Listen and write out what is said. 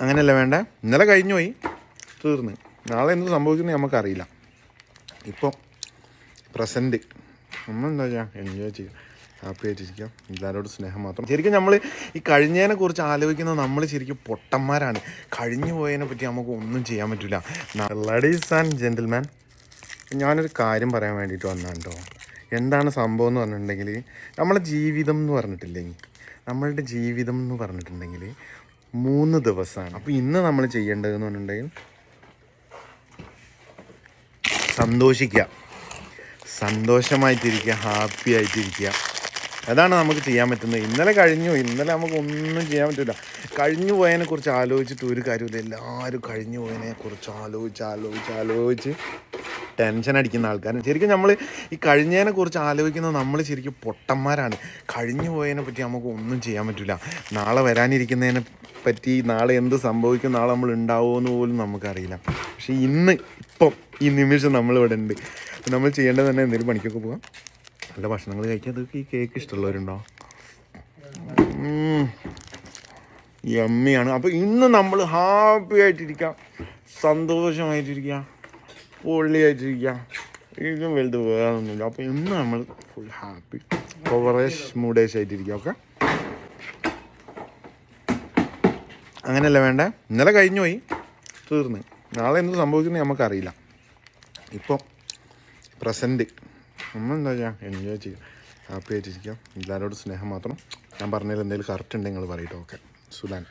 അങ്ങനെയല്ല വേണ്ടേ. ഇന്നലെ കഴിഞ്ഞു പോയി, തീർന്ന്. നാളെ എന്ത് സംഭവിക്കുന്നത് നമുക്കറിയില്ല. ഇപ്പം പ്രസൻറ്റ് നമ്മളെന്താ ചെയ്യുക, എൻജോയ് ചെയ്യുക, ഹാപ്പി ആയിട്ടിരിക്കുക, എല്ലാവരോടും സ്നേഹം മാത്രം. ശരിക്കും നമ്മൾ ഈ കഴിഞ്ഞതിനെ കുറിച്ച് ആലോചിക്കുന്നത് നമ്മൾ ശരിക്കും പൊട്ടന്മാരാണ്. കഴിഞ്ഞു പോയതിനെ പറ്റി നമുക്ക് ഒന്നും ചെയ്യാൻ പറ്റില്ല. ലേഡീസ് ആൻഡ് ജെൻറ്റിൽമാൻ, ഞാനൊരു കാര്യം പറയാൻ വേണ്ടിയിട്ട് വന്നതാണ് കേട്ടോ. എന്താണ് സംഭവം എന്ന് പറഞ്ഞിട്ടുണ്ടെങ്കിൽ, നമ്മളുടെ ജീവിതം എന്ന് പറഞ്ഞിട്ടുണ്ടെങ്കിൽ 3 ദിവസമാണ്. അപ്പോൾ ഇന്ന് നമ്മൾ ചെയ്യേണ്ടതെന്ന് പറഞ്ഞിട്ടുണ്ടെങ്കിൽ സന്തോഷിക്കുക, സന്തോഷമായിട്ടിരിക്കുക, ഹാപ്പി ആയിട്ടിരിക്കുക. അതാണ് നമുക്ക് ചെയ്യാൻ പറ്റുന്നത്. ഇന്നലെ നമുക്ക് ഒന്നും ചെയ്യാൻ പറ്റില്ല. കഴിഞ്ഞു പോയതിനെ കുറിച്ച് ആലോചിച്ചിട്ട് ഒരു കാര്യമില്ല. എല്ലാവരും കഴിഞ്ഞു പോയതിനെ കുറിച്ച് ആലോചിച്ച് ടെൻഷൻ അടിക്കുന്ന ആൾക്കാരാണ്. ശരിക്കും നമ്മൾ ഈ കഴിഞ്ഞതിനെ കുറിച്ച് ആലോചിക്കുന്നത് നമ്മൾ ശരിക്കും പൊട്ടന്മാരാണ്. കഴിഞ്ഞു പോയതിനെ പറ്റി നമുക്ക് ഒന്നും ചെയ്യാൻ പറ്റില്ല. നാളെ വരാനിരിക്കുന്നതിനെ പറ്റി, നാളെ എന്ത് സംഭവിക്കും, നാളെ നമ്മൾ ഉണ്ടാവുമെന്ന് പോലും നമുക്കറിയില്ല. പക്ഷേ ഇപ്പം ഈ നിമിഷം നമ്മളിവിടെ ഉണ്ട്. നമ്മൾ ചെയ്യേണ്ടത് തന്നെ എന്തെങ്കിലും പണിക്കൊക്കെ പോകാം, നല്ല ഭക്ഷണങ്ങൾ കഴിക്കാം. അതൊക്കെ ഈ കേക്ക് ഇഷ്ടമുള്ളവരുണ്ടോ? യമ്മിയാണ്. അപ്പോൾ ഇന്ന് നമ്മൾ ഹാപ്പി ആയിട്ടിരിക്കാം, സന്തോഷമായിട്ടിരിക്കുക, പൊള്ളിയായിട്ടിരിക്കുക. ഇതിനും വലുത് വേറൊന്നുമില്ല. അപ്പോൾ ഇന്ന് നമ്മൾ ഫുൾ ഹാപ്പി, ഫ്രഷ് മൂഡേഷ് ആയിട്ടിരിക്കുക. ഓക്കെ, അങ്ങനെയല്ല വേണ്ടേ. ഇന്നലെ കഴിഞ്ഞു പോയി, തീർന്ന്. നാളെ എന്ത് സംഭവിക്കുന്നത് നമുക്കറിയില്ല. ഇപ്പം പ്രസൻറ്റ് നമ്മളെന്താ ചെയ്യുക, എൻജോയ് ചെയ്യുക, ഹാപ്പി ആയിട്ടിരിക്കുക, എല്ലാവരോടും സ്നേഹം മാത്രം. ഞാൻ പറഞ്ഞതിൽ എന്തെങ്കിലും കറക്റ്റ് ഉണ്ടെങ്കിൽ നിങ്ങൾ പറയട്ടോ. ഓക്കെ, സുലാൻ.